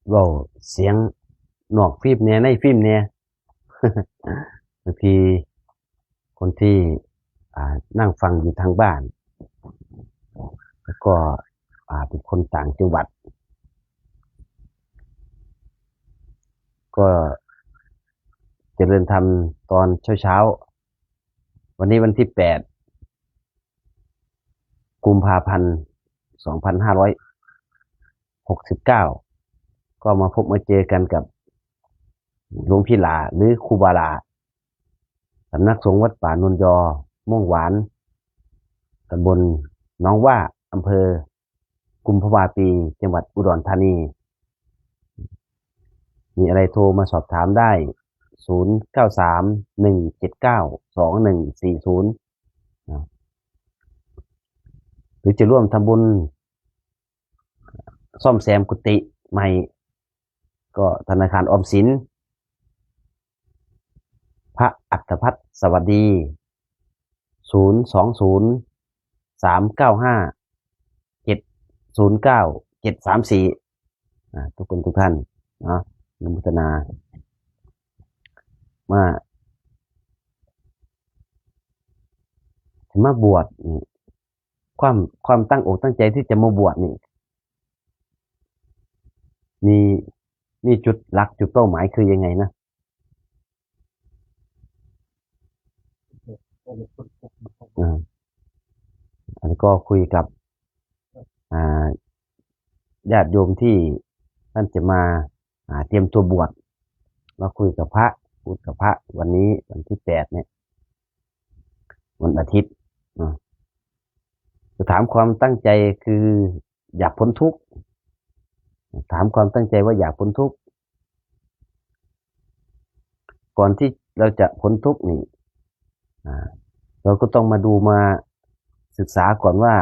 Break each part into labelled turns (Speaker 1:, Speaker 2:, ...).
Speaker 1: เว้าเสียงนอกฟิล์มเนี่ยในฟิล์มเนี่ยบางทีคนที่นั่งฟังอยู่ทางบ้านแล้วก็เป็นคนต่างจังหวัดก็เจริญธรรมตอนเช้าวันนี้วันที่8กุมภาพันธ์2569ก็มาพบมาเจอกันกับหลวงพี่หลาหรือครูบาลาสำนักสงฆ์วัดป่านนยอม่วงหวานตำบลหนองว่าอำเภอกุมภาวาปีจังหวัดอุดรธานีมีอะไรโทรมาสอบถามได้0931792140หรือจะร่วมทำบุญซ่อมแซมกุฏิใหม่ก็ธนาคารออมสินพระอัฏฐพัฒน์สวัสดี020395709734ทุกคนทุกท่านนะอนุโมทนามาบวชนี่ความตั้งอกตั้งใจที่จะมาบวชนี่มีจุดหลักจุดเป้าหมายคือยังไงนะอันนี้ก็คุยกับญาติโยมที่ท่านจะมาเตรียมตัวบวชมาคุยกับพระพูดกับพระวันนี้วันที่8เนี่ยวันอาทิตย์จะถามความตั้งใจคืออยากพ้นทุกข์ถามความตั้งใจว่าอยากพ้นทุกข์ก่อนที่เราจะพ้นทุกข์นี่เราก็ต้องมาดูมาศึกษาก่อนว่า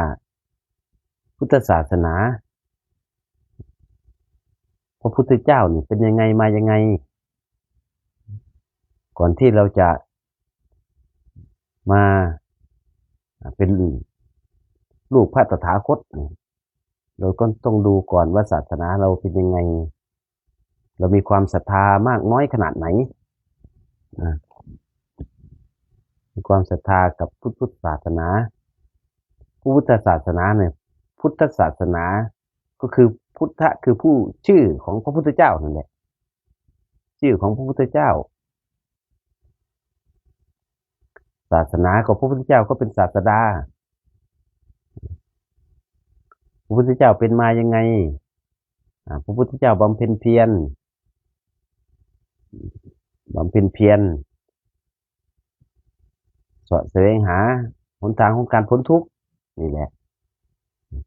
Speaker 1: พุทธศาสนาพระพุทธเจ้านี่เป็นยังไงมายังไงก่อนที่เราจะมาเป็นลูกพระตถาคตเราก็ต้องดูก่อนว่าศาสนาเราเป็นยังไงเรามีความศรัทธามากน้อยขนาดไหนมีความศรัทธากับพุทธศาสนาพุทธศาสนาเนี่ยพุทธศาสนาก็คือพุทธะคือผู้ชื่อของพระพุทธเจ้านั่นแหละชื่อของพระพุทธเจ้าศาสนาของพระพุทธเจ้าก็เป็นศาสดาพระพุทธเจ้าเป็นมายังไงพระพุทธเจ้าบำเพ็ญเพียรเสาะแสวงหาหนทางของการพ้นทุกข์นี่แหละ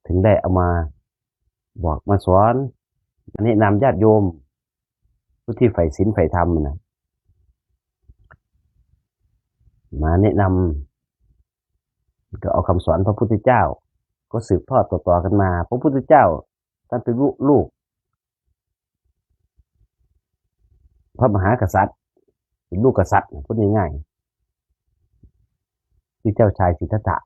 Speaker 1: ถึงได้เอามาบอกมาสอนแนะนำญาติโยมผู้ที่ใฝ่ศีลใฝ่ธรรมนะมาแนะนำก็เอาคำสอนพระพุทธเจ้าก็สืบทอดต่อๆกันมาพระพุทธเจ้าท่านเป็นลูกพระมหากษัตริย์เป็นลูกกษัตริย์พูดง่ายๆที่เจ้าชายสิทธัตถะ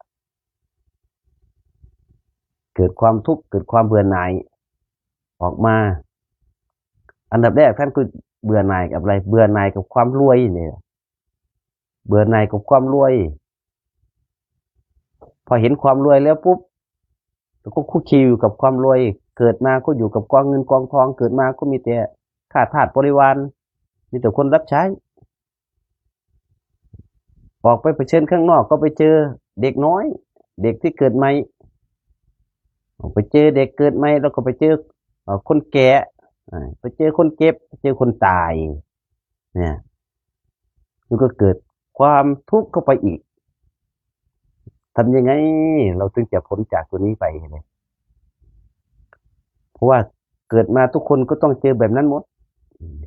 Speaker 1: เกิดความทุกข์เกิดความเบื่อหน่ายออกมาอันดับแรกท่านก็เบื่อหน่ายกับอะไรเบื่อหน่ายกับความรวยเนี่ยเบื่อหน่ายกับความรวยพอเห็นความรวยแล้วปุ๊บก็คุกคีอยู่กับความรวยเกิดมาก็อยู่กับกองเงินกองทองเกิดมาก็มีแต่ข้าทาสบริวารมีแต่คนรับใช้ออกไปเผชิญข้างนอกก็ไปเจอเด็กน้อยเด็กที่เกิดใหม่ออกไปเจอเด็กเกิดใหม่แล้วก็ไปเจอคนแก่ไปเจอคนเจ็บเจอคนตายเนี่ยมันก็เกิดความทุกข์เข้าไปอีกทำยังไงเราถึงจะพ้นจากตัวนี้ไปเลยเพราะว่าเกิดมาทุกคนก็ต้องเจอแบบนั้นหมด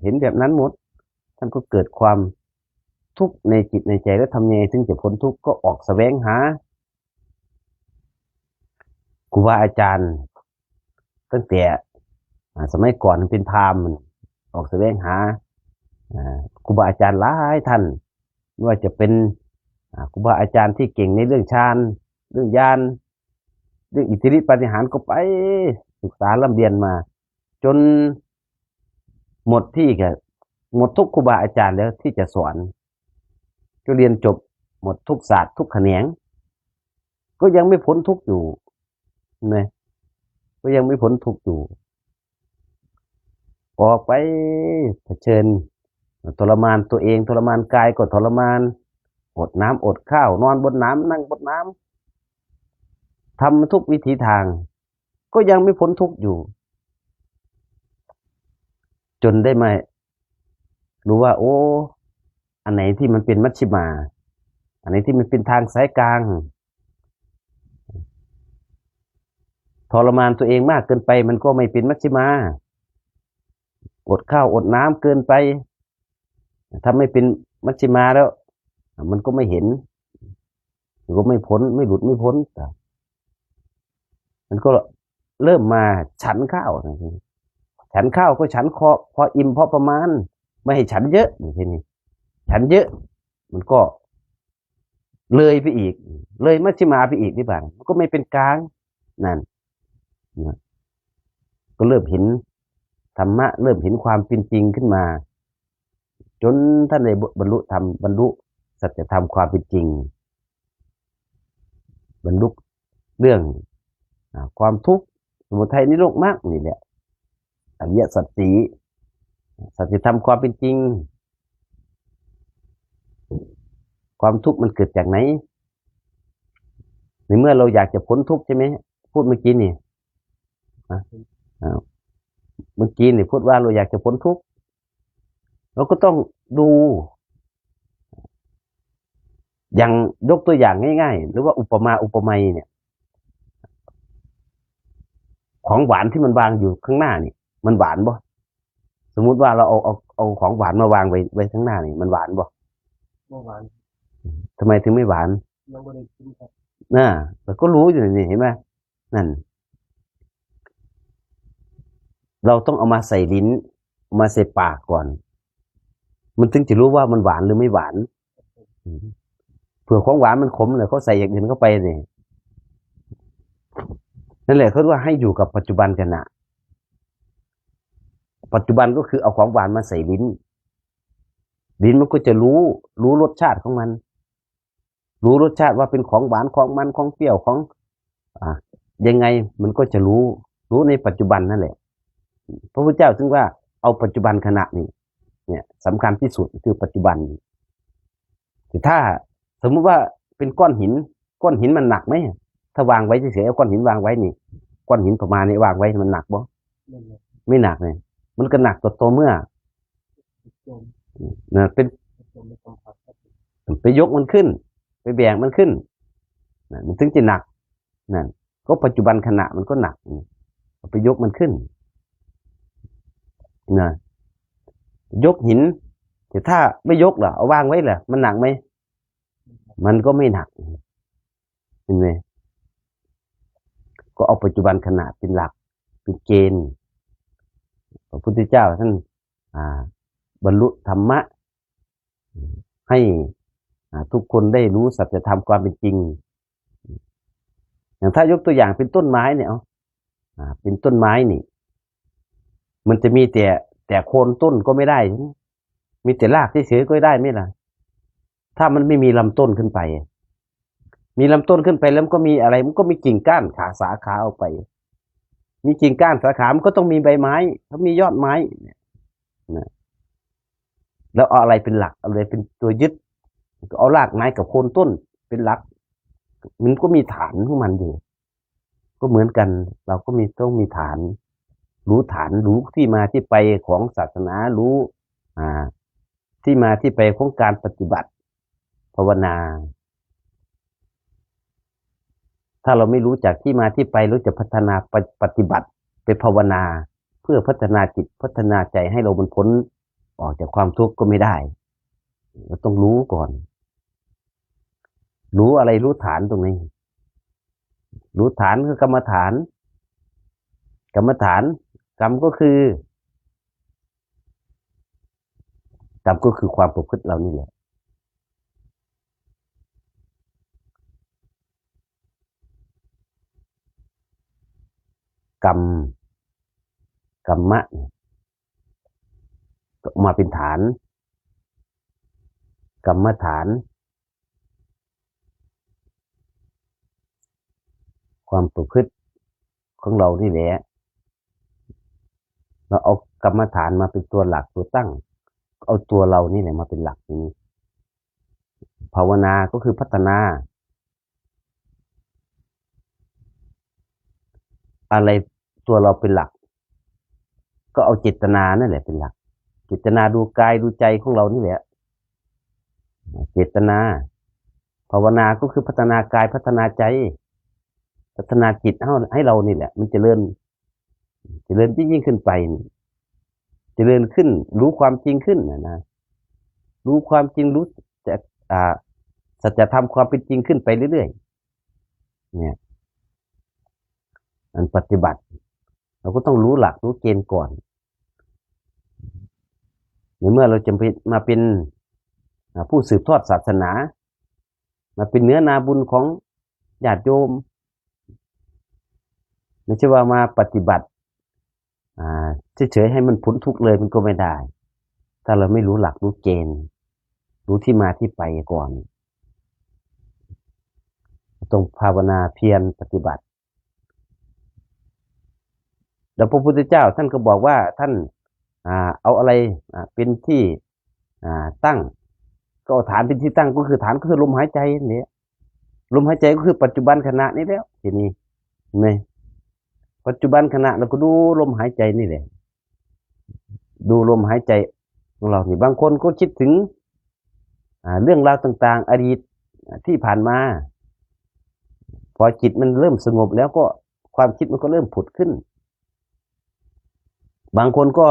Speaker 1: เห็นแบบนั้นหมดท่านก็เกิดความทุกข์ในจิตในใจแล้วทำยังไงถึงจะพ้นทุกข์ก็ออกแสวงหาครูบาอาจารย์ตั้งแต่สมัยก่อนเป็นพราหมณ์ออกแสวงหาครูบาอาจารย์หลายท่านไม่ว่าจะเป็นครูบาอาจารย์ที่เก่งในเรื่องฌานเรื่องญาณเรื่องอิทธิฤทธิปาฏิหาริย์ก็ไปศึกษาร่ำเรียนมาจน หมดที่กับหมดทุกครูบาอาจารย์แล้วที่จะสอนก็เรียนจบหมดทุกศาสตร์ทุกแขนงก็ยังไม่พ้นทุกข์อยู่นะก็ยังไม่พ้นทุกข์อยู่ออกไปเผชิญทรมานตัวเองทรมานกายก็ทรมานอดน้ำอดข้าวนอนบนน้ำนั่งบนน้ำทำทุกวิถีทางก็ยังไม่พ้นทุกข์อยู่จนได้มารู้ว่าโอ้อันไหนที่มันเป็นมัชฌิมาอันไหนที่มันเป็นทางสายกลางทรมานตัวเองมากเกินไปมันก็ไม่เป็นมัชฌิมาอดข้าวอดน้ำเกินไปถ้าไม่เป็นมัชฌิมาแล้วมันก็ไม่เห็นมันก็ไม่พ้นไม่หลุดไม่พ้นมันก็เริ่มมาฉันข้าวฉันข้าวก็ฉันพออิ่มพอประมาณไม่ให้ฉันเยอะทีนี้ฉันเยอะมันก็เลยไปอีกเลยมัชฌิมาไปอีกที่บ้านมันก็ไม่เป็นกลางนั่นก็เริ่มเห็นธรรมะเริ่มเห็นความเป็นจริงขึ้นมาจนท่านได้บรรลุธรรมบรรลุสัจธรรมความเป็นจริงบรรลุเรื่องความทุกข์สมุทัยนิโรธมรรคนี่แหละอริยสัจสี่สัจธรรมความเป็นจริงความทุกข์มันเกิดจากไหนในเมื่อเราอยากจะพ้นทุกข์ใช่ไหมพูดเมื่อกี้นี่เมื่อกี้นี่พูดว่าเราอยากจะพ้นทุกข์เราก็ต้องดูอย่างยกตัวอย่างง่ายๆหรือว่าอุปมาอุปไมยเนี่ยของหวานที่มันวางอยู่ข้างหน้านี่มันหวานบ่สมมุติว่าเราเอาของหวานมาวางไว้ข้างหน้านี่มันหวานบ่
Speaker 2: ไม่หวาน
Speaker 1: ทำไมถึงไม่หวาน
Speaker 2: ยังไม่ได้กินครับ
Speaker 1: เราก็รู้อยู่นี่เห็นไหมนั่นเราต้องเอามาใส่ลิ้นเอามาใส่ปากก่อนมันถึงจะรู้ว่ามันหวานหรือไม่หวานเผื่อของหวานมันขมเลยเขาใส่อย่างอื่นเข้าไปเนี่ยนั่นแหละเขาเรียกว่าให้อยู่กับปัจจุบันขณะปัจจุบันก็คือเอาของหวานมาใส่ลิ้นมันก็จะรู้รสชาติของมันรู้รสชาติว่าเป็นของหวานของมันของเปรี้ยวของยังไงมันก็จะรู้ในปัจจุบันนั่นแหละพระพุทธเจ้าถึงว่าเอาปัจจุบันขณะนี้เนี่ยสำคัญที่สุดคือปัจจุบันถ้าสมมุติว่าเป็นก้อนหินมันหนักไหมถ้าวางไว้เฉยๆเอาก้อนหินวางไว้นี่ก้อนหินประมาณนี้วางไว้มันหนักบ่ไม่หนักเลยมันก็หนักต่อตัวเมื่อเป็นไปยกมันขึ้นไปแบกมันขึ้นมันถึงจะหนักนั่นก็ปัจจุบันขณะมันก็หนักไปยกมันขึ้นนะยกหินแต่ถ้าไม่ยกล่ะเอาวางไว้ล่ะมันหนักไหมมันก็ไม่หนักเห็นไหมก็เอาปัจจุบันขณะเป็นหลักเป็นเกณฑ์พระพุทธเจ้าท่านบรรลุธรรมะให้ทุกคนได้รู้สัจธรรมความเป็นจริงอย่างถ้ายกตัวอย่างเป็นต้นไม้เนี่ยเป็นต้นไม้นี่มันจะมีแต่โคนต้นก็ไม่ได้มีแต่รากเฉยๆก็ได้ไม่ล่ะถ้ามันไม่มีลำต้นขึ้นไปมีลำต้นขึ้นไปแล้วมันก็มีอะไรมันก็มีกิ่งก้านขาสาขาออกไปมีกิ่งก้านสาขามันก็ต้องมีใบไม้เขามียอดไม้นะแล้วเอาอะไรเป็นหลักเอาอะไรเป็นตัวยึดก็เอารากไม้กับโคนต้นเป็นหลักมันก็มีฐานของมันอยู่ก็เหมือนกันเราก็ต้องมีฐานรู้ฐานรู้ที่มาที่ไปของศาสนารู้ที่มาที่ไปของการปฏิบัติภาวนาถ้าเราไม่รู้จักที่มาที่ไปรู้จะพัฒนาปฏิบัติไปภาวนาเพื่อพัฒนาจิตพัฒนาใจให้เราพ้นออกจากความทุกข์ก็ไม่ได้เราต้องรู้ก่อนรู้อะไรรู้ฐานตรงนี้รู้ฐานคือกรรมฐานกรรมก็คืความประพฤติเรานี่แหละกรรมะ มาเป็นฐานกรรมฐานความประพฤติของเรานี่แหละเราเอากรรมฐานมาเป็นตัวหลักตัวตั้งเอาตัวเรานี่แหละมาเป็นหลักทีนี้ภาวนาก็คือพัฒนาอะไรตัวเราเป็นหลักก็เอาเจตนานั่นแหละเป็นหลักเจตนาดูกายดูใจของเรานี่แหละเจตนาภาวนาก็คือพัฒนากายพัฒนาใจพัฒนาจิตให้เรานี่แหละมันเจริญยิ่งขึ้นไปเจริญขึ้นรู้ความจริงขึ้นนะรู้ความจริงรู้จะสัจธรรมความเป็นจริงขึ้นไปเรื่อยๆเนี่ยอันปฏิบัติเราก็ต้องรู้หลักรู้เกณฑ์ก่อนในเมื่อเราจะมาเป็นผู้สืบทอดศาสนามาเป็นเนื้อนาบุญของญาติโยมไม่ใช่ว่ามาปฏิบัติเฉยๆให้มันพ้นทุกข์เลยมันก็ไม่ได้ถ้าเราไม่รู้หลักรู้เกณฑ์รู้ที่มาที่ไปก่อนต้องภาวนาเพียรปฏิบัติแล้วพระพุทธเจ้าท่านก็บอกว่าท่านเอาอะไรเป็นที่ตั้งก็ฐานเป็นที่ตั้งก็คือฐานก็คือลมหายใจนี่ลมหายใจก็คือปัจจุบันขณะนี้แล้วทีนี้ไหมปัจจุบันขณะเราก็ดูลมหายใจนี่แหละดูลมหายใจของเรานี่บางคนก็คิดถึงเรื่องราวต่างๆอดีตที่ผ่านมาพอจิตมันเริ่มสงบแล้วก็ความคิดมันก็เริ่มผุดขึ้นบางคนก็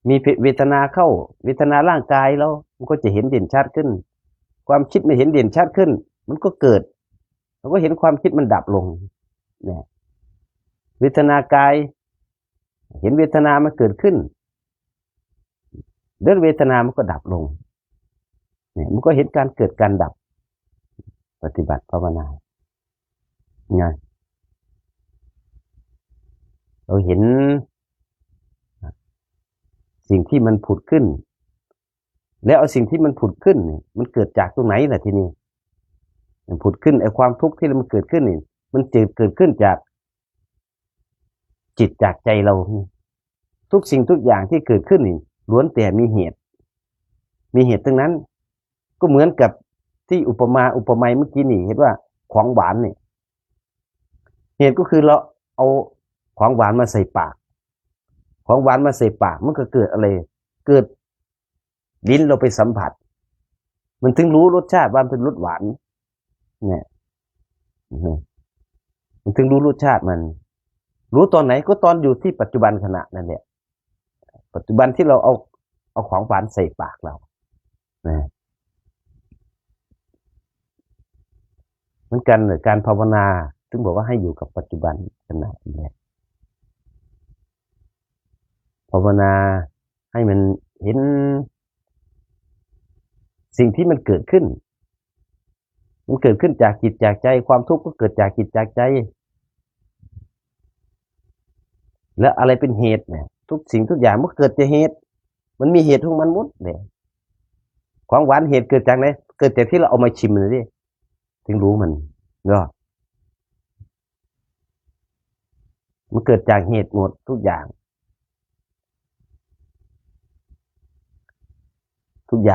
Speaker 1: มีเวทนาเข้าเวทนาร่างกายเรามันก็จะเห็นเด่นชัดขึ้นความคิดไม่เห็นเด่นชัดขึ้นมันก็เกิดเราก็เห็นความคิดมันดับลงเนี่ยเวทนากายเห็นเวทนามันเกิดขึ้นเรื่องเวทนามันก็ดับลงเนี่ยมันก็เห็นการเกิดการดับปฏิบัติภาวนาไงเราเห็นสิ่งที่มันผุดขึ้นแล้วเอาสิ่งที่มันผุดขึ้นเนี่ยมันเกิดจากตรงไหนล่ะทีนี้มันผุดขึ้นไอ้ความทุกข์ที่มันเกิดขึ้นนี่มันเกิดขึ้นจากจิตจากใจเราทุกสิ่งทุกอย่างที่เกิดขึ้นนี่ล้วนแต่มีเหตุทั้งนั้นก็เหมือนกับที่อุปไมยเมื่อกี้นี่เห็นว่าของหวานเนี่ยเหตุก็คือเราเอาของหวานมาใส่ปากของหวานมาใส่ปากมันก็เกิดอะไรเกิดลิ้นเราไปสัมผัสมันถึงรู้รสชาติว่าเป็นรสหวานเนี่ยมันถึงรู้รสชาติมันรู้ตอนไหนก็ตอนอยู่ที่ปัจจุบันขณะนั่นแหละปัจจุบันที่เราเอาของหวานใส่ปากเรานะเหมือนกันเลยการภาวนาถึงบอกว่าให้อยู่กับปัจจุบันขณะนี้ภาวนาให้มันเห็นสิ่งที่มันเกิดขึ้นจากจิตจากใจความทุกข์ก็เกิดจากจิตจากใจแล้วอะไรเป็นเหตุเนี่ยทุกสิ่งทุกอย่างมันเกิดจากเหตุมันมีเหตุของมันหมดเนี่ยของหวานเหตุเกิดจากไหนเกิดจากที่เราเอามาชิมเลยดิถึงรู้มันมันเกิดจากเหตุหมดทุกอย่าง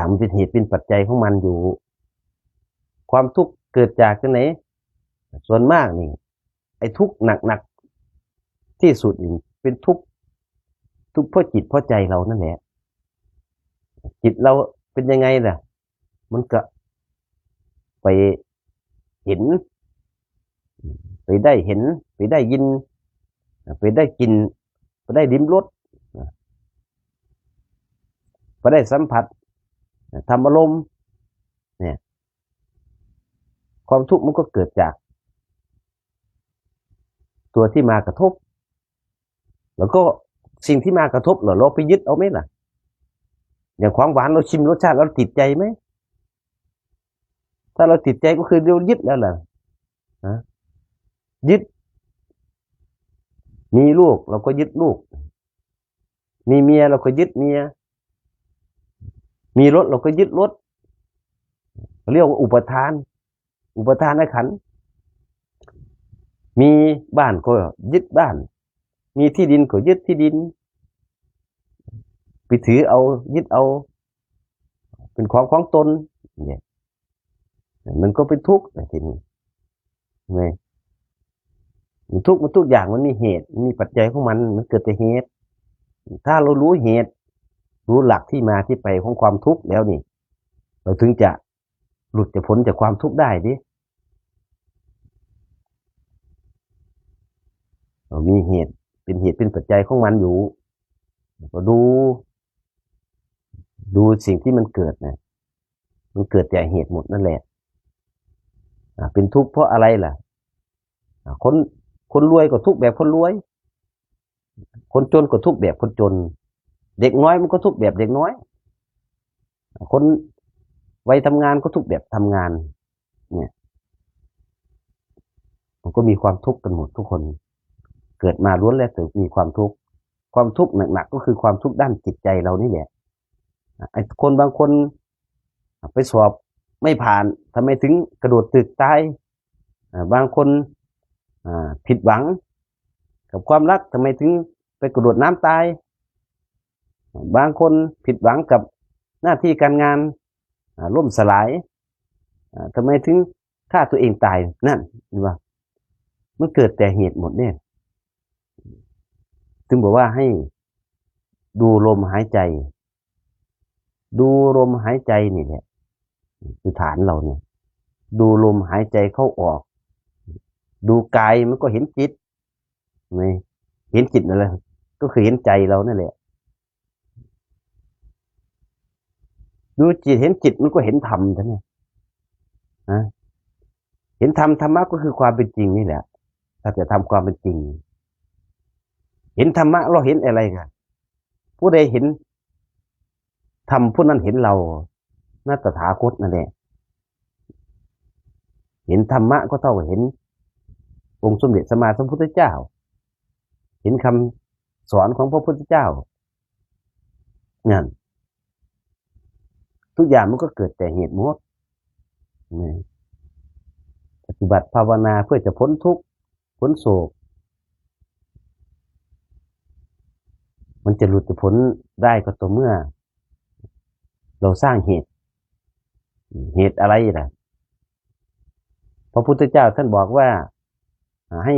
Speaker 1: มันเป็นเหตุเป็นปัจจัยของมันอยู่ความทุกข์เกิดจากที่ไหนส่วนมากนี่ไอ้ทุกข์หนักที่สุดเป็นทุกข์เพราะจิตเพราะใจเรานั่นแหละจิตเราเป็นยังไงล่ะมันก็ไปเห็นไปได้เห็นไปได้ยินไปได้กินไปได้ลิ้มรสไปได้สัมผัสธรรมอารมณ์เนี่ยความทุกข์มันก็เกิดจากตัวที่มากระทบแล้วก็สิ่งที่มากระทบเราไปยึดเอาไหมล่ะอย่างของหวานเราชิมรสชาติเราติดใจไหมถ้าเราติดใจก็คือเรายึดแล้วล่ะยึดมีลูกเราก็ยึดลูก มีเมียเราก็ยึดเมียมีรถเราก็ยึดรถเรียกว่าอุปทานขันธ์มีบ้านก็ยึดบ้านมีที่ดินก็ยึดที่ดินไปถือเอายึดเอาเป็นของตนเนี่ยมันก็เป็นทุกข์ทีนี้ไงมันทุกอย่างมันมีเหตุมีปัจจัยของมันเกิดจากเหตุถ้าเรารู้เหตุรู้หลักที่มาที่ไปของความทุกข์แล้วนี่เราถึงจะหลุดจะพ้นจากความทุกข์ได้ดิเรามีเหตุเป็นปัจจัยของมันอยู่ก็ดูสิ่งที่มันเกิดนะมันเกิดจากเหตุหมดนั่นแหละเป็นทุกข์เพราะอะไรล่ะคนรวยก็ทุกข์แบบคนรวยคนจนก็ทุกข์แบบคนจนเด็กน้อยมันก็ทุกข์แบบเด็กน้อยคนวัยทำงานก็ทุกข์แบบทำงานเนี่ยมันก็มีความทุกข์กันหมดทุกคนเกิดมาล้วนแล้วแต่มีความทุกข์หนักๆก็คือความทุกข์ด้านจิตใจเรานี่แหละไอ้คนบางคนไปสอบไม่ผ่านทำไมถึงกระโดดตึกตายบางคนผิดหวังกับความรักทำไมถึงไปกระโดดน้ำตายบางคนผิดหวังกับหน้าที่การงานล่มสลายทำไมถึงฆ่าตัวเองตายนั่นเห็นป่ะมันเกิดแต่เหตุหมดเนี่ยถึงบอกว่าให้ดูลมหายใจนี่แหละคือฐานเราเนี่ยดูลมหายใจเข้าออกดูกายมันก็เห็นจิตไม่เห็นจิตนั่นแหละก็คือเห็นใจเรานั่นแหละดูจิตเห็นจิตมันก็เห็นธรรมท่านเนี่ยเห็นธรรมะก็คือความเป็นจริงนี่แหละถ้าจะทำความเป็นจริงเห็นธรรมะเราเห็นอะไรกันผู้ใดเห็นธรรมผู้นั้นเห็นเราน่าตถาคตนั่นแหละเห็นธรรมะก็เท่ากับเห็นองค์สมเด็จสัมมาสัมพุทธเจ้าเห็นคำสอนของพระพุทธเจ้านั่นทุกอย่างมันก็เกิดแต่เหตุหมดปฏิบัติภาวนาเพื่อจะพ้นทุกข์พ้นโศกมันจะหลุดจะพ้นได้ก็ต่อเมื่อเราสร้างเหตุอะไรล่ะพระพุทธเจ้าท่านบอกว่าให้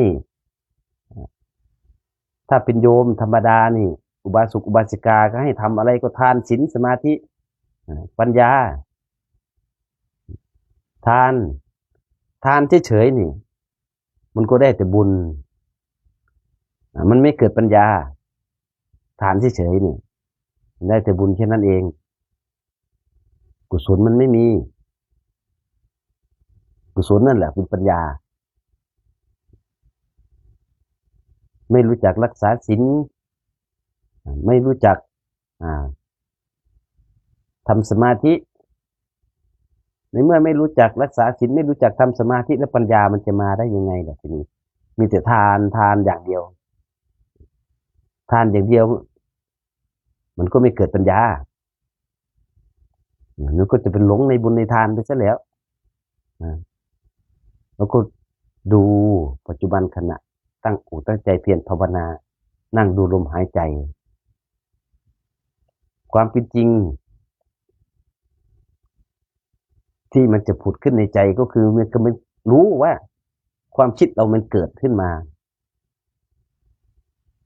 Speaker 1: ถ้าเป็นโยมธรรมดานี่อุบาสกอุบาสิกาก็ให้ทำอะไรก็ทานศีลสมาธิปัญญาทานเฉยๆนี่มันก็ได้แต่บุญมันไม่เกิดปัญญาทานเฉยๆนี่ได้แต่บุญแค่นั้นเองกุศลมันไม่มีกุศลนั่นแหละเป็นปัญญาไม่รู้จักรักษาศีลไม่รู้จักทำสมาธิในเมื่อไม่รู้จักรักษาศีลไม่รู้จักทำสมาธิแล้วปัญญามันจะมาได้ยังไงล่ะทีนี้มีแต่ทานอย่างเดียวทานอย่างเดียวมันก็ไม่เกิดปัญญามันก็จะเป็นหลงในบุญในทานไปซะแล้วแล้วก็ดูปัจจุบันขณะตั้งอกตั้งใจเพียรภาวนานั่งดูลมหายใจความเป็นจริงที่มันจะผุดขึ้นในใจก็คือมันก็ไม่รู้ว่าความคิดเรามันเกิดขึ้นมา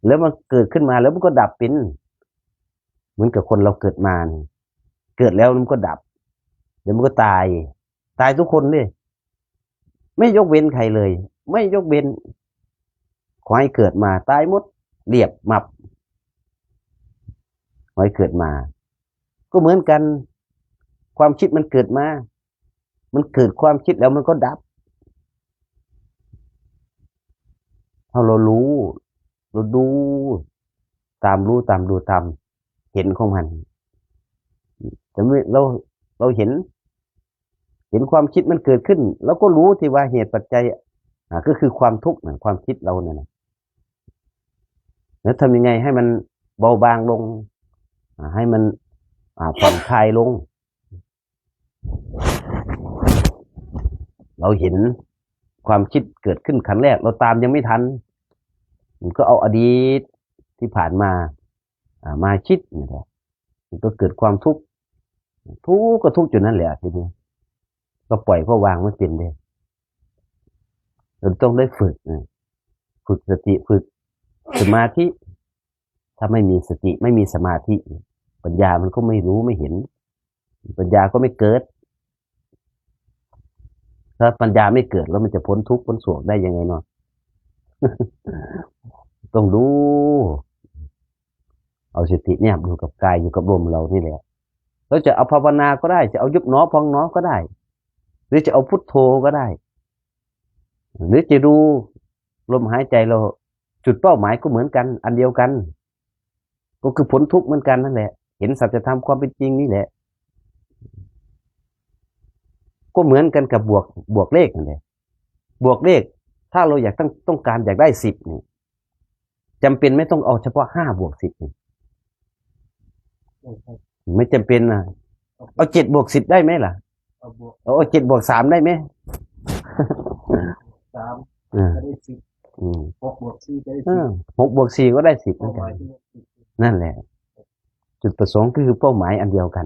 Speaker 1: แล้วมันเกิดขึ้นมาแล้วมันก็ดับเป็นเหมือนกับคนเราเกิดมาเกิดแล้วมันก็ดับเดี๋ยวมันก็ตายทุกคนเลยไม่ยกเว้นใครเลยไม่ยกเว้นขอให้เกิดมาตายหมดเรียบมับขอให้เกิดมาก็เหมือนกันความคิดมันเกิดมามันเกิดความคิดแล้วมันก็ดับถ้าเราดูตามเห็นของมันแต่เมื่อเราเห็นความคิดมันเกิดขึ้นแล้วก็รู้ที่ว่าเหตุปัจจัยก็คือความทุกข์ความคิดเราเนี่ยนะแล้วทำยังไงให้มัน เบาบางลงให้มันผ่อนคลายลงเราเห็นความคิดเกิดขึ้นครั้งแรกเราตามยังไม่ทันมันก็เอาอดีตที่ผ่านมามาคิดนี่แหละมันก็เกิดความทุกข์ก็ทุกข์อยู่นั่นแหละทีนี้ก็ปล่อยก็วางไม่เป็นเลยเราต้องได้ฝึกสติฝึกสมาธิถ้าไม่มีสติไม่มีสมาธิปัญญามันก็ไม่รู้ไม่เห็นปัญญาก็ไม่เกิดถ้าปัญญาไม่เกิดแล้วมันจะพ้นทุกข์พ้นโศกได้ยังไงเนาะ ต้องรู้เอาสติเนี่ยอยู่กับกายอยู่กับลมเรานี่แหละเราจะเอาภาวนาก็ได้จะเอายุบหนอพองหนอก็ได้หรือจะเอาพุทโธก็ได้หรือจะดูลมหายใจเราจุดเป้าหมายก็เหมือนกันอันเดียวกันก็คือพ้นทุกข์เหมือนกันนั่นแหละเห็นสัจธรรมความเป็นจริงนี่แหละก็เหมือนกันกับบวกเลขนั่นแหละบวกเลขถ้าเราอยากต้องการอยากได้10นี่จำเป็นไม่ต้องเอาเฉพาะ5 บวก 10นี่ไม่จำเป็นนะเอา7 บวก 10ได้ไหมล่ะเอา7 บวก 3ได้ไหม
Speaker 2: 3ก็ได้10 6 บวก 4ก็ได้10
Speaker 1: 6 บวก 4ก็ได้10เหมือนกันนั่นแหละจุดประสงค์ก็คือเป้าหมายอันเดียวกัน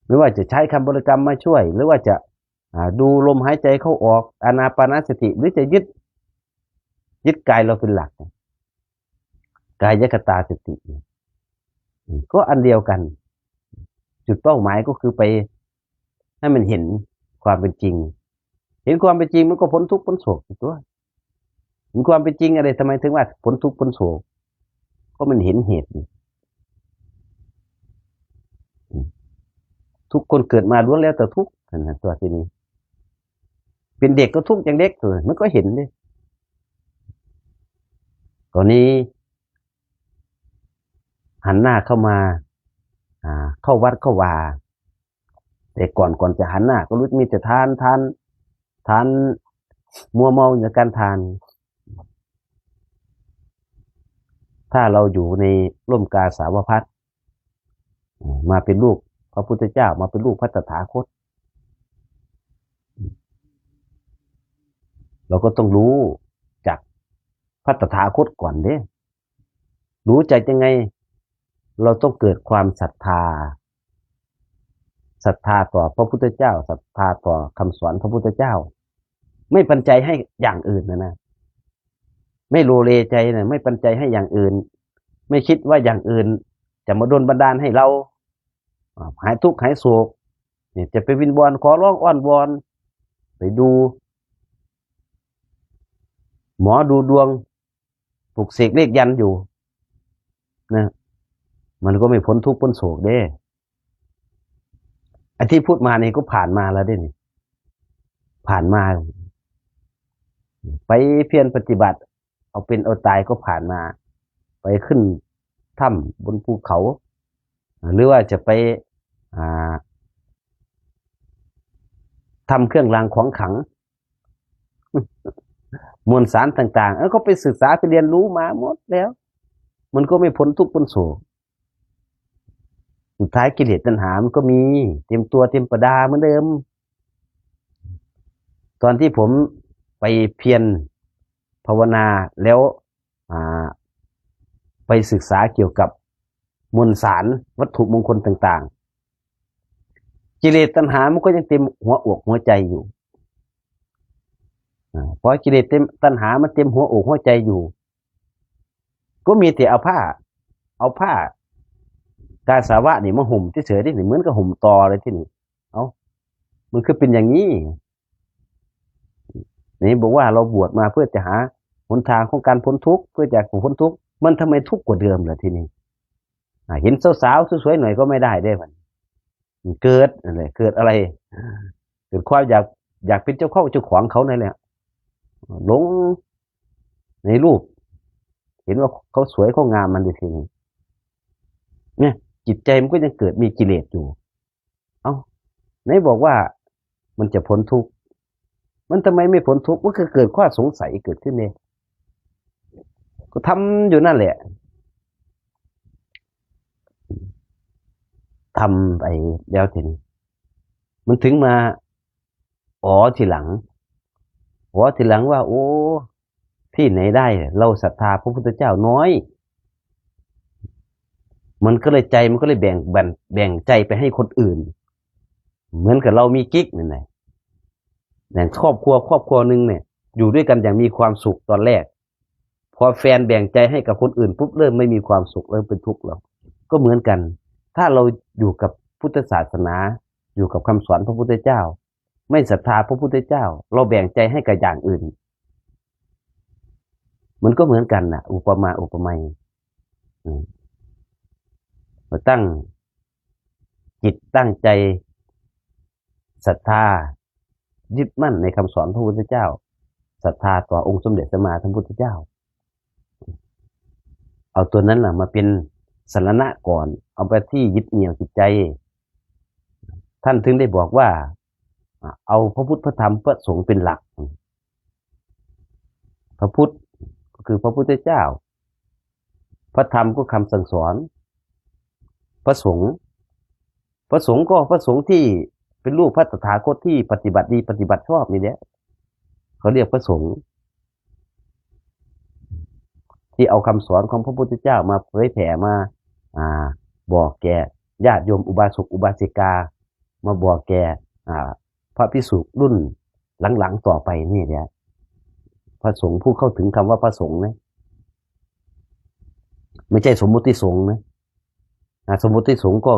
Speaker 1: ไม่ว่าจะใช้คำบริกรรมมาช่วยหรือว่าจะดูลมหายใจเข้าออกอานาปานสติหรือจะยึดกายเราเป็นหลักกายคตาสติก็อันเดียวกันจุดเป้าหมายก็คือไปให้มันเห็นความเป็นจริงเห็นความเป็นจริงมันก็พ้นทุกข์พ้นโศกตัวเห็นความเป็นจริงอะไรทำไมถึงว่าพ้นทุกข์พ้นโศกก็มันเห็นเหตุทุกคนเกิดมาล้วนแล้วแต่ทุกข์นะตัวที่นี้เป็นเด็กก็ทุกข์อย่างเด็กเลยมันก็เห็นดิตอนนี้หันหน้าเข้ามาเข้าวัดเข้าวาแต่ก่อนจะหันหน้าก็รู้มีแต่ทานมัวเมาในการทานถ้าเราอยู่ในร่มกาสาวพัสมาเป็นลูกพระพุทธเจ้ามาเป็นลูกพระตถาคตเราก็ต้องรู้จากพระตถาคตก่อนเด้รู้ใจยังไงเราต้องเกิดความศรัทธาต่อพระพุทธเจ้าศรัทธาต่อคำสอนพระพุทธเจ้าไม่ปันใจให้อย่างอื่นนะไม่โลเลใจนะไม่ปันใจให้อย่างอื่นไม่คิดว่าอย่างอื่นจะมาโดนบันดาลให้เราหายทุกข์หายโศกเนี่ยจะไปวิงวอนขอร้องอ้อนวอนไปดูหมอดูดวงปลุกเสกเลขยันอยู่นะมันก็ไม่พ้นทุกข์พ้นโศกเด้ไอ้ที่พูดมานี่ก็ผ่านมาแล้วเด้นี่ผ่านมาไปเพียรปฏิบัติเอาเป็นเอาตายก็ผ่านมาไปขึ้นถ้ำบนภูเขาหรือว่าจะไปทำเครื่องรางของขลังมวลสารต่างๆก็ไปศึกษาไปเรียนรู้มาหมดแล้วมันก็ไม่พ้นทุกข์พ้นโศกสุดท้ายกิเลสตัณหามันก็มีเต็มตัวเต็มประดาเหมือนเดิมตอนที่ผมไปเพียรภาวนาแล้วไปศึกษาเกี่ยวกับมวลสารวัตถุมงคลต่างๆกิเลสตัณหามันก็ยังเต็มหัวอกหัวใจอยู่เพราะกิเลสเต็มตัณหามันเต็มหัวอกหัวใจอยู่ก็มีแต่เอาผ้ากาสาวะนี่มาห่มเฉยๆที่นี่เหมือนกับห่มตอเลยที่นี่มันคือเป็นอย่างนี้นี่บอกว่าเราบวชมาเพื่อจะหาหนทางของการพ้นทุกข์เพื่อจะพ้นทุกข์มันทำไมทุกข์กว่าเดิมล่ะทีนี้เห็นสาวๆสวยๆหน่อยก็ไม่ได้ได้มันเกิดอะไรเกิดอะไรเกิดความอยากเป็นเจ้าของเขานั่นแหละหลงในรูปเห็นว่าเขาสวยเขางามมันทีนี้เนี่ยจิตใจมันก็ยังเกิดมีกิเลสอยู่ไหนบอกว่ามันจะพ้นทุกข์มันทำไมไม่พ้นทุกข์มันก็เกิดข้อสงสัยเกิดขึ้นเองก็ทำอยู่นั่นแหละ ทำไปแล้วทีนี้มันถึงมาทีหลังว่า โอ้ที่ไหนได้เราศรัทธาพระพุทธเจ้าน้อยมันก็เลยแบ่งใจไปให้คนอื่นเหมือนกับเรามีกิ๊กนั่นแหละอย่างครอบครัวหนึ่งเนี่ยอยู่ด้วยกันอย่างมีความสุขตอนแรกพอแฟนแบ่งใจให้กับคนอื่นปุ๊บเริ่มไม่มีความสุขเริ่มเป็นทุกข์แล้วก็เหมือนกันถ้าเราอยู่กับพุทธศาสนาอยู่กับคำสอนพระพุทธเจ้าไม่ศรัทธาพระพุทธเจ้าเราแบ่งใจให้กับอย่างอื่นมันก็เหมือนกันนะอุปมาอุปไมยเราตั้งจิตตั้งใจศรัทธายึดมั่นในคำสอนพระพุทธเจ้าศรัทธาต่อองค์สมเด็จสัมมาสัมพุทธเจ้าเอาตัวนั้นมาเป็นสรณะก่อนเอาไปที่ยึดเหนี่ยวจิตใจท่านถึงได้บอกว่าเอาพระพุทธพระธรรมพระสงฆ์เป็นหลักพระพุทธก็คือพระพุทธเจ้าพระธรรมก็คำสั่งสอนพระสงฆ์ก็พระสงฆ์ที่เป็นลูกพระตถาคตที่ปฏิบัติดีปฏิบัติชอบนี่แหละเขาเรียกพระสงฆ์ที่เอาคำสอนของพระพุทธเจ้ามาเผยแผ่มาบอกแก่ญาติโยมอุบาสกอุบาสิกามาบอกแก่พระภิกษุรุ่นหลังๆต่อไปนี่แหละพระสงฆ์ผู้เข้าถึงคำว่าพระสงฆ์นะไม่ใช่สมมุติสงฆ์นะสมมุติสงฆ์ก็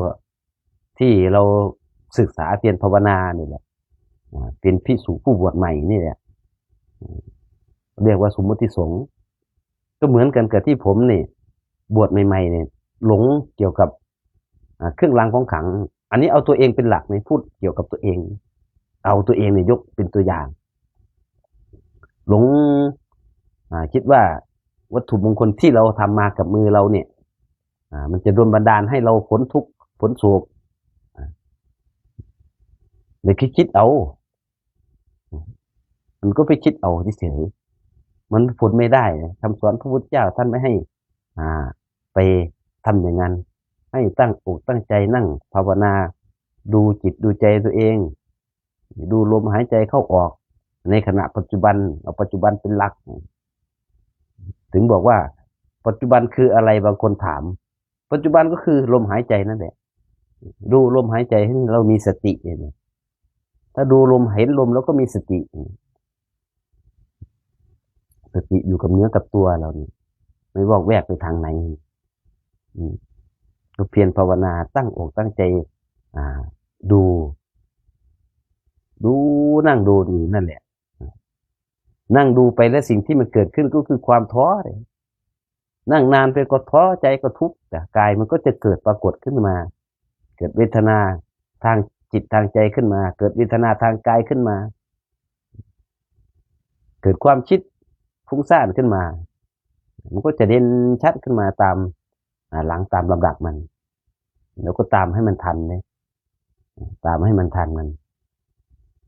Speaker 1: ที่เราศึกษาเพียรภาวนานี่แหละเป็นภิกษุผู้บวชใหม่นี่แหละเรียกว่าสมมุติสงฆ์ก็เหมือนกันกับที่ผมนี่บวชใหม่ๆเนี่ยหลงเกี่ยวกับเครื่องรางของขลังอันนี้เอาตัวเองเป็นหลักในพูดเกี่ยวกับตัวเองเอาตัวเองเนี่ยยกเป็นตัวอย่างหลงคิดว่าวัตถุมงคลที่เราทำมากับมือเราเนี่ยมันจะโดนบันดาลให้เราพ้นทุกข์พ้นโศกไม่คิดเอามันก็ไปคิดเอาเฉยๆมันผลไม่ได้คำสอนพระพุทธเจ้าท่านไม่ให้ไปทำอย่างนั้นให้ตั้งอกตั้งใจนั่งภาวนาดูจิตดูใจตัวเองดูลมหายใจเข้าออกในขณะปัจจุบันเอาปัจจุบันเป็นหลักถึงบอกว่าปัจจุบันคืออะไรบางคนถามปัจจุบันก็คือลมหายใจนั่นแหละดูลมหายใจให้เรามีสติเนี่ยถ้าดูลมเห็นลมแล้วก็มีสติอยู่กับเนื้อกับตัวเรานี่ไม่วอกแวกไปทางไหนก็เพียรภาวนาตั้งอกตั้งใจดูนั่งดูอยู่นั่นแหละนั่งดูไปแล้วสิ่งที่มันเกิดขึ้นก็คือความท้อเลยนั่งนานไปก็ท้อใจก็ทุกข์แต่กายมันก็จะเกิดปรากฏขึ้นมาเกิดเวทนาทางจิตทางใจขึ้นมาเกิดเวทนาทางกายขึ้นมาเกิดความคิดฟุ้งซ่านขึ้นมามันก็จะเด่นชัดขึ้นมาตามหลังตามลำดับมันแล้วก็ตามให้มันทันเลยตามให้มันทันมัน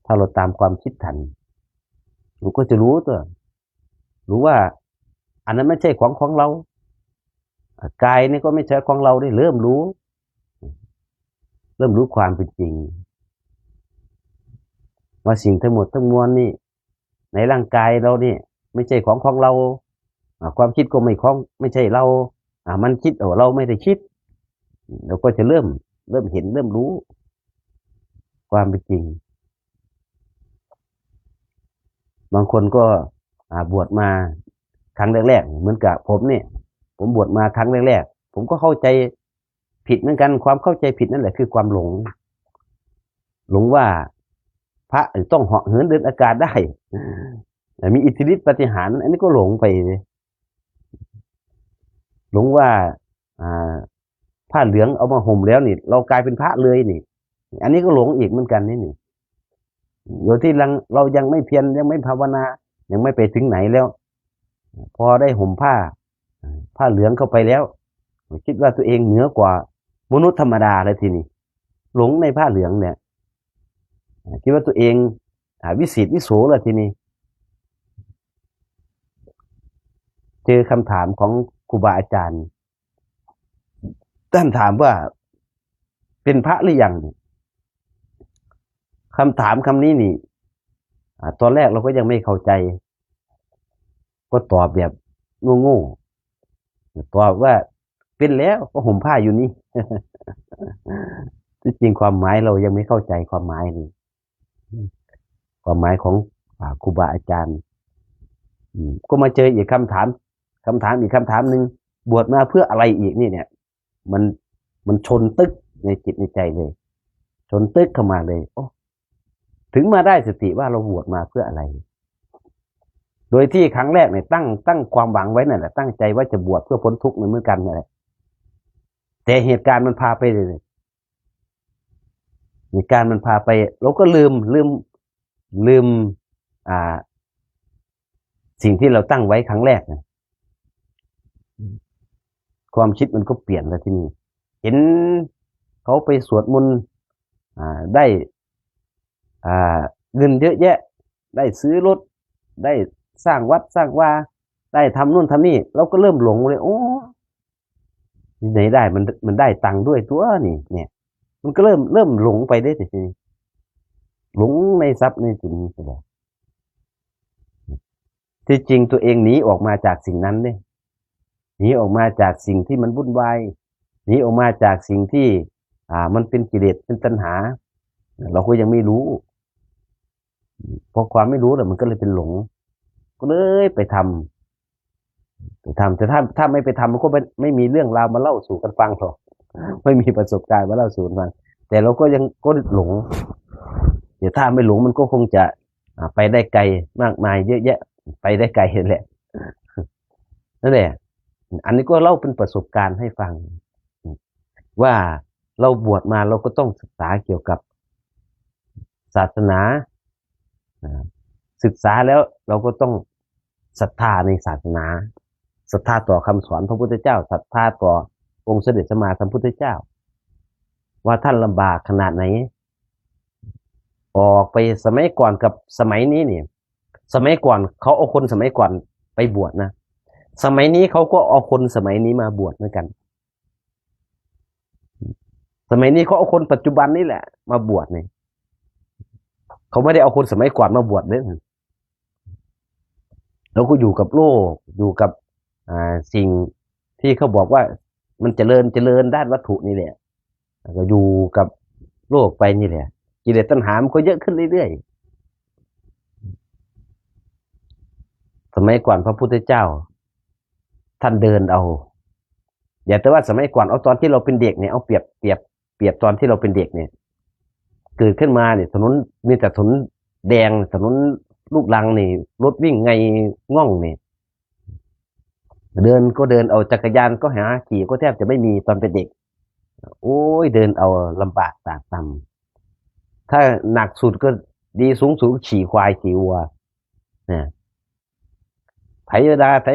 Speaker 1: ถ้าเราตามความคิดทันมันก็จะรู้ว่าอันนั้นไม่ใช่ของเรากายนี่ก็ไม่ใช่ของเราได้เริ่มรู้ความเป็นจริงว่าสิ่งทั้งหมดทั้งมวลนี่ในร่างกายเรานี่ไม่ใช่ของเราความคิดก็ไม่ใช่เรามันคิดเราไม่ได้คิดเราก็จะเริ่มเห็นเริ่มรู้ความเป็นจริงบางคนก็บวชมาครั้งแรกๆเหมือนกับผมเนี่ยผมบวชมาครั้งแรกๆผมก็เข้าใจผิดเหมือนกันความเข้าใจผิดนั่นแหละคือความหลงว่าพระต้องเหาะเหินเดินอากาศได้แต่มีอิทธิฤทธิปาฏิหาริย์อันนี้ก็หลงไปหลงว่าผ้าเหลืองเอามาห่มแล้วนี่เรากลายเป็นพระเลยนี่อันนี้ก็หลงอีกเหมือนกันนี่โดยที่เรายังไม่เพียรยังไม่ภาวนายังไม่ไปถึงไหนแล้วพอได้ห่มผ้าเหลืองเข้าไปแล้วคิดว่าตัวเองเหนือกว่ามนุษย์ธรรมดาเลยทีนี้หลงในผ้าเหลืองเนี่ยคิดว่าตัวเองวิเศษวิโสเลยทีนี้เจอคำถามของครูบาอาจารย์ท่านถามว่า เป็นพระหรือยังคำถามคำนี้นี่ตอนแรกเราก็ยังไม่เข้าใจก็ตอบแบบโง่ๆตอบว่าเป็นแล้วก็ห่มผ้าอยู่นี่ ที่จริงความหมายเรายังไม่เข้าใจความหมายนี่ความหมายของครูบาอาจารย์ก็มาเจออีกคำถามอีกคำถามหนึ่งบวชมาเพื่ออะไรอีกนี่เนี่ยมันมันชนตึกในจิตในใจเลยชนตึกเข้ามาเลยโอ้ถึงมาได้สติว่าเราบวชมาเพื่ออะไรโดยที่ครั้งแรกเนี่ยตั้งความหวังไว้นั่นแหละตั้งใจว่าจะบวชเพื่อพ้นทุกข์เหมือนกันนั่นแหละแต่เหตุการณ์มันพาไปเลยเหตุการณ์มันพาไปเราก็ลืมสิ่งที่เราตั้งไว้ครั้งแรกนะความคิดมันก็เปลี่ยนแล้วที่นี่เห็นเขาไปสวดมนต์ได้เงินเยอะแยะได้ซื้อรถได้สร้างวัดสร้างวาได้ทำนู่นทำนี่เราก็เริ่มหลงเลยโอ้ไหนได้มันได้ตังค์ด้วยตัวนี่เนี่ยมันก็เริ่มหลงไปได้ทีนี้หลงในทรัพย์ในสิ่งนี้ไปแล้วที่จริงตัวเองหนีออกมาจากสิ่งนั้นเนี่ยหนีออกมาจากสิ่งที่มันวุ่นวายหนีออกมาจากสิ่งที่มันเป็นกิเลสเป็นตัณหาเราก็ยังไม่รู้พอความไม่รู้แล้วมันก็เลยเป็นหลงก็เลยไปทำแต่ถ้าไม่ไปทำมันก็ไม่มีเรื่องราวมาเล่าสู่กันฟังหรอกไม่มีประสบการณ์มาเล่าสู่กันฟังแต่เราก็ยังก็หลงเดี๋ยวถ้าไม่หลงมันก็คงจะไปได้ไกลมากมายเยอะแยะไปได้ไกลแหละนั่นแหละอันนี้ก็เล่าเป็นประสบการณ์ให้ฟังว่าเราบวชมาเราก็ต้องศึกษาเกี่ยวกับศาสนาศึกษาแล้วเราก็ต้องศรัทธาในศาสนาศรัทธาต่อคำสอนพระพุทธเจ้าศรัทธาต่อองค์เสด็จสมมาสัมพุทธเจ้าว่าท่านลำบากขนาดไหนออกไปสมัยก่อนกับสมัยนี้เนี่ยสมัยก่อนเขาเอาคนสมัยก่อนไปบวชนะสมัยนี้เขาก็เอาคนสมัยนี้มาบวชเหมือนกันสมัยนี้เขาเอาคนปัจจุบันนี่แหละมาบวชเนี่ยเขาไม่ได้เอาคนสมัยก่อนมาบวชเลยเราก็อยู่กับโลกอยู่กับสิ่งที่เขาบอกว่ามันเจริญด้านวัตถุนี่แหละก็อยู่กับโลกไปนี่แหละกิเลสตัณหามันก็เยอะขึ้นเรื่อยๆสมัยก่อนพระพุทธเจ้าท่านเดินเอาอย่าแต่ว่าสมัยก่อนเอาตอนที่เราเป็นเด็กเนี่ยเอาเปรียบตอนที่เราเป็นเด็กเนี่ยเกิดขึ้นมาเนี่ยถนนมีแต่ถนนแดงถนนลูกรังนี่รถวิ่งไงง่องนี่เดินก็เดินเอาจักรยานก็หาขี่ก็แทบจะไม่มีตอนเป็นเด็กโอ้ยเดินเอาลำบากตากตำถ้าหนักสุดก็ดีสูงขี่ควายขี่วัวเนี่ยไถดาไถ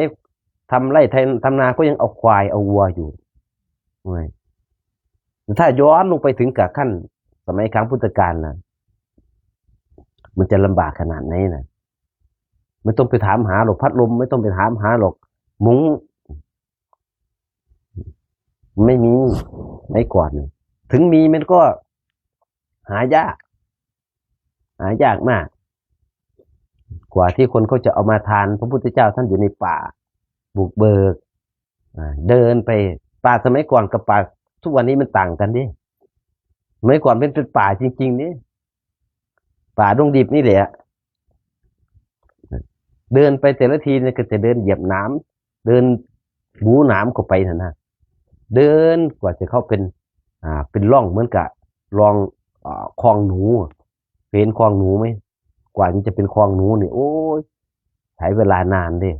Speaker 1: ทำไร่ทำนาก็ยังเอาควายเอาวัวอยู่ถ้าย้อนลงไปถึงกับขั้นสมัยครั้งพุทธกาลนะมันจะลำบากขนาดไหนนะไม่ต้องไปถามหาหรอกพัดลมไม่ต้องไปถามหาหรอกมุ้งไม่มีไม่ก่อนถึงมีมันก็หายากมากกว่าที่คนเขาจะเอามาทานพระพุทธเจ้าท่านอยู่ในป่าบุกเบิกเดินไปป่าสมัยก่อนกับป่าทุกวันนี้มันต่างกันดิสมัยก่อนเป็นป่าจริงๆนี่ป่าดงดิบนี่แหละเดินไปแต่ละทีเนี่ยก็จะเดินเหยียบน้ำเดินบูน้ำเข้าไปนะเดินกว่าจะเข้าเป็นร่องเหมือนกับรองคลองหนูเป็นคลองหนูไหมกว่าจะเป็นคลองหนูเนี่ยโอ้ยใช้เวลานานดิ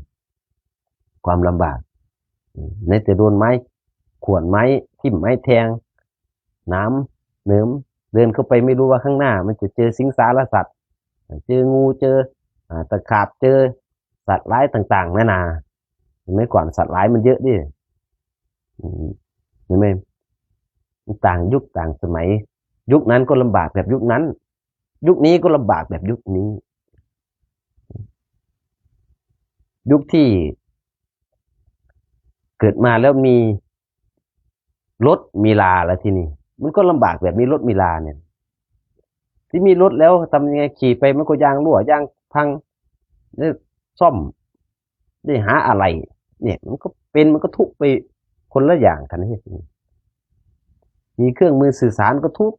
Speaker 1: ความลำบากในแต่โดนไม้ขวนไม้ทิ่มไม้แทงน้ำเนิ้มเดินเข้าไปไม่รู้ว่าข้างหน้ามันจะเจอสิงสารสัตว์เจองูเจอตะขาบเจอสัตว์ร้ายต่างๆนานาไม่ก่อนสัตว์ร้ายมันเยอะดิเห็นไหมต่างยุคต่างสมัยยุคนั้นก็ลำบากแบบยุคนั้นยุคนี้ก็ลำบากแบบยุคนี้ยุคที่เกิดมาแล้วมีรถมีลาแล้วที่นี่ มันก็ลำบากแบบมีรถมีลาเนี่ยที่มีรถแล้วทำยังไงขี่ไปมันก็ยางรั่วยางพังเนี่ยซ่อมได้หาอะไรเนี่ยมันก็ทุกข์ไปคนละอย่างกันนี่มีเครื่องมือสื่อสารก็ทุกข์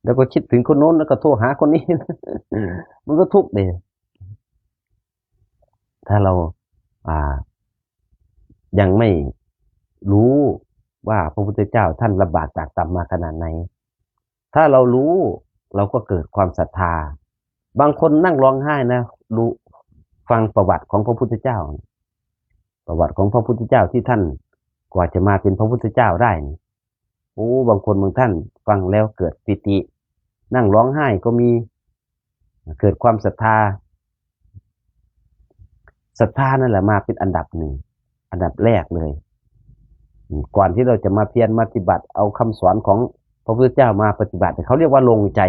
Speaker 1: แล้วก็คิดถึงคนโน้นแล้วก็โทรหาคนนี้ มันก็ทุกข์เลยถ้าเราอ่ายังไม่รู้ว่าพระพุทธเจ้าท่านลำบากจากตรรมมาขนาดไหนถ้าเรารู้เราก็เกิดความศรัทธาบางคนนั่งร้องไห้นะรู้ฟังประวัติของพระพุทธเจ้าประวัติของพระพุทธเจ้าที่ท่านกว่าจะมาเป็นพระพุทธเจ้าได้โอ้บางคนบางท่านฟังแล้วเกิดปิตินั่งร้องไห้ก็มีเกิดความศรัทธานั่นแหละมาเป็นอันดับหนึ่งอันดับแรกเลยก่อนที่เราจะมาเพียรปฏิบัติเอาคำสอนของพระพุทธเจ้ามาปฏิบัติเขาเรียกว่าลงใจ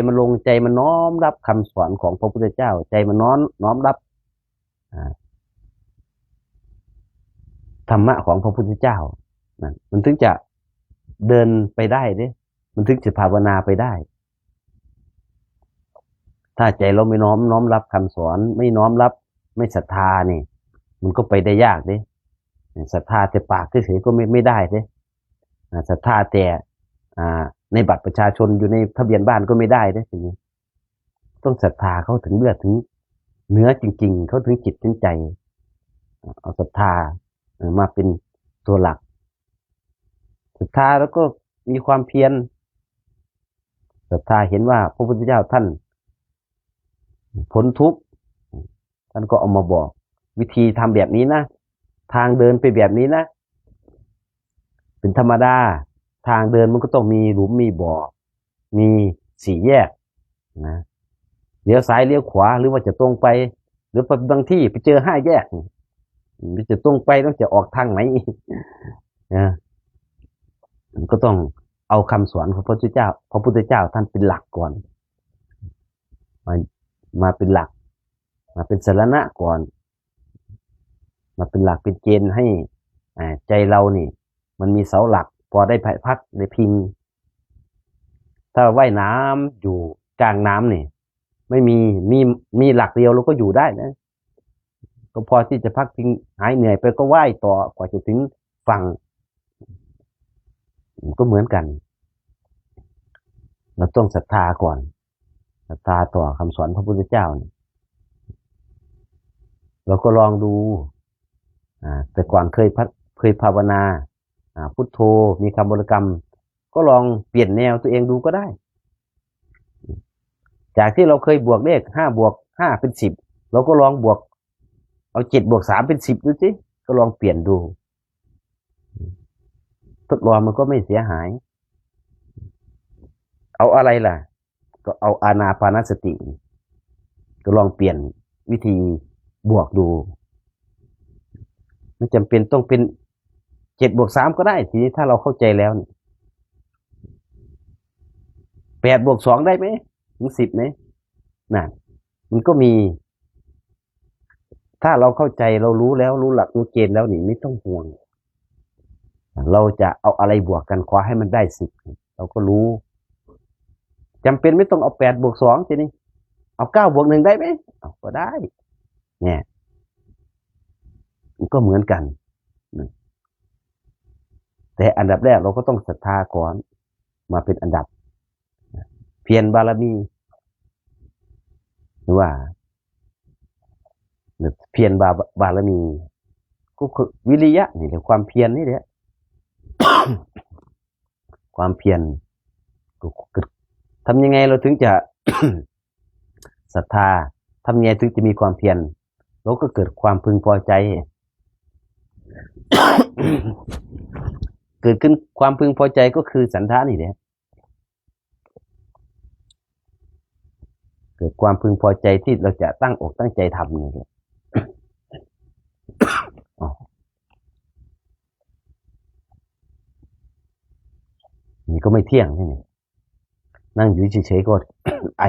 Speaker 1: มันลงใจมันน้อมรับคำสอนของพระพุทธเจ้าใจมันน้อมรับธรรมะของพระพุทธเจ้ามันถึงจะเดินไปได้มันถึงจะภาวนาไปได้ถ้าใจเราไม่น้อมรับคำสอนไม่น้อมรับไม่ศรัทธานี่มันก็ไปได้ยากศรัทธาแต่ปากเฉยๆก็ไม่ได้ศรัทธาแต่ในบัตรประชาชนอยู่ในทะเบียนบ้านก็ไม่ได้ทีนี้ต้องศรัทธาเขาถึงเลือดถึงเนื้อจริงๆเขาถึงจิตถึงใจเอาศรัทธามาเป็นตัวหลักศรัทธาแล้วก็มีความเพียรศรัทธาเห็นว่าพระพุทธเจ้าท่านพ้นทุกข์ท่านก็เอามาบอกวิธีทำแบบนี้นะทางเดินไปแบบนี้นะเป็นธรรมดาทางเดินมันก็ต้องมีหลุมมีบ่อมีสี่แยกนะเลี้ยวซ้ายเลี้ยวขวาหรือว่าจะตรงไปหรือบางที่ไปเจอ5 แยกจะตรงไปต้องจะออกทางไหนนะมันก็ต้องเอาคำสอนของพระพุทธเจ้าท่านเป็นหลักก่อนมาเป็นหลักมาเป็นสรณะก่อนมาเป็นหลักเป็นเกณฑ์ให้ใจเรานี่มันมีเสาหลักพอได้พักได้พิงถ้าว่ายน้ำอยู่กลางน้ำนี่ไม่มีหลักเดียวเราก็อยู่ได้นะก็พอที่จะพักพิงหายเหนื่อยไปก็ว่ายต่อกว่าจะถึงฝั่งก็เหมือนกันเราต้องศรัทธาก่อนศรัทธาต่อคำสอนพระพุทธเจ้าเราก็ลองดูแต่ก่อนเคยภาวนาพุทโธมีคำบริกรรมก็ลองเปลี่ยนแนวตัวเองดูก็ได้จากที่เราเคยบวกเลข5 บวก 5เป็น10เราก็ลองบวกเอา7 บวก 3เป็น10ดูสิก็ลองเปลี่ยนดูทดลองมันก็ไม่เสียหายเอาอะไรล่ะก็เอาอานาปานสติก็ลองเปลี่ยนวิธีบวกดูไม่จำเป็นต้องเป็น7 บวก 3ก็ได้ทีนี้ถ้าเราเข้าใจแล้ว8 บวก 2ได้ไหมถึง10ไหมนั่นมันก็มีถ้าเราเข้าใจเรารู้แล้วรู้หลักรู้เกณฑ์แล้วนี่ไม่ต้องห่วงเราจะเอาอะไรบวกกันขอให้มันได้10เราก็รู้จำเป็นไม่ต้องเอา8 บวก 2ทีนี้เอา9 บวก 1ได้ไหมก็ได้เนี่ยมันก็เหมือนกันแต่อันดับแรกเราก็ต้องศรัทธาก่อนมาเป็นอันดับเพียรบารมีหรือว่าเพียรบารมีก็คือวิริยะนี่แหละความเพียรนี่แหละ ความเพียรทำยังไงเราถึงจะ ศรัทธาทำยังไงถึงจะมีความเพียรเราก็เกิดความพึงพอใจ เกิดขึ้นความพึงพอใจก็คือฉันทะนี่แหละเกิดความพึงพอใจที่เราจะตั้งอกตั้งใจทำนี่แหละนี่ก็ไม่เที่ยงนี่นั่งอยู่เฉยๆก็ ไอ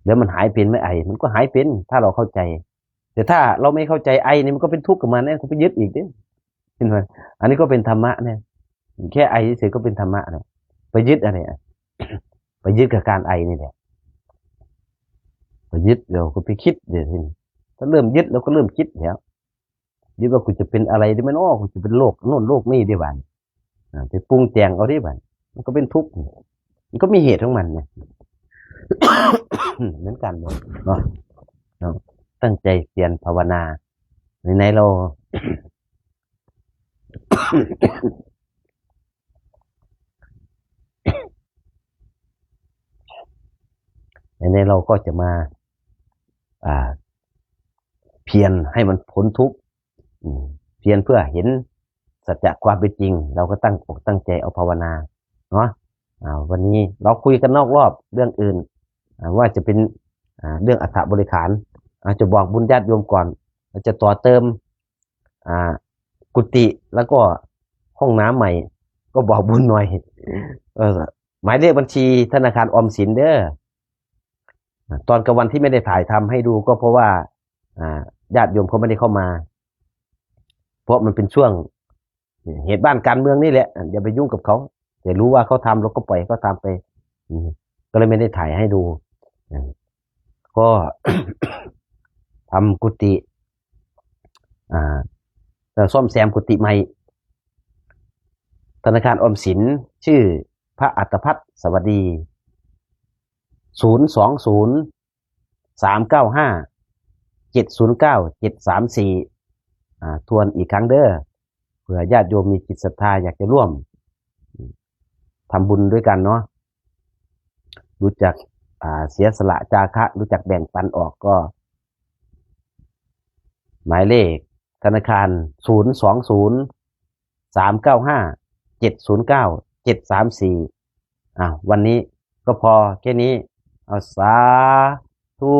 Speaker 1: แล้วมันหายเป็นไหมไอมันก็หายเป็นถ้าเราเข้าใจแต่ถ้าเราไม่เข้าใจไอนี่มันก็เป็นทุกข์กับมันเนี่ยก็ไปยึดอีกเนี่ย เห็นไหมอันนี้ก็เป็นธรรมะเนี่ยแค่ไอเฉยๆก็เป็นธรรมะเนี่ยไปยึดอะไรอ่ะ ไปยึดกับการไอนี่แหละไปยึดเดี๋ยวก็ไปคิดเดี๋ยวทีนี้ถ้าเริ่มยึดเราก็เริ่มคิดแล้วยึดว่ากูจะเป็นอะไรได้ไหมเนาะกูจะเป็นโรคโน่นโรคนี่ได้บ้างไปปรุงแต่งเอาได้บ้างมันก็เป็นทุกข์มันก็มีเหตุของมันไง เหมือนกันเลยเนาะเราตั้งใจเพียรภาวนาในเรา ในเราก็จะมาเพียรให้มันพ้นทุกข์เพียรเพื่อเห็นสัจจะความเป็นจริงเราก็ตั้งอกตั้งใจเอาภาวนาเนาะวันนี้เราคุยกันนอกรอบเรื่องอื่นว่าจะเป็นเรื่องอัฐบริขารจะบอกบุญญาติโยมก่อนจะต่อเติมกุฏิแล้วก็ห้องน้ำใหม่ก็บอกบุญหน่อยหมายเลขบัญชีธนาคารออมสินเด้อตอนกลางวันที่ไม่ได้ถ่ายทำให้ดูก็เพราะว่าญาติโยมเขาไม่ได้เข้ามาเพราะมันเป็นช่วงเหตุบ้านการเมืองนี่แหละอย่าไปยุ่งกับเขาแต่รู้ว่าเขาทำเราก็ปล่อยเขาทำไปก็เลยไม่ได้ถ่ายให้ดูก็ ทำกุฏิซ่อมแซมกุฏิใหม่ธนาคารออมสินชื่อพระอัตภัทรสวัสดี020-395-709-734ทวนอีกครั้งเด้อเผื่อญาติโยมมีจิตศรัทธาอยากจะร่วมทำบุญด้วยกันเนาะรู้จักเสียสละจาคะรู้จักแบ่งปันออกก็หมายเลขธนาคาร020-395-709-734วันนี้ก็พอแค่นี้เอาสาธุ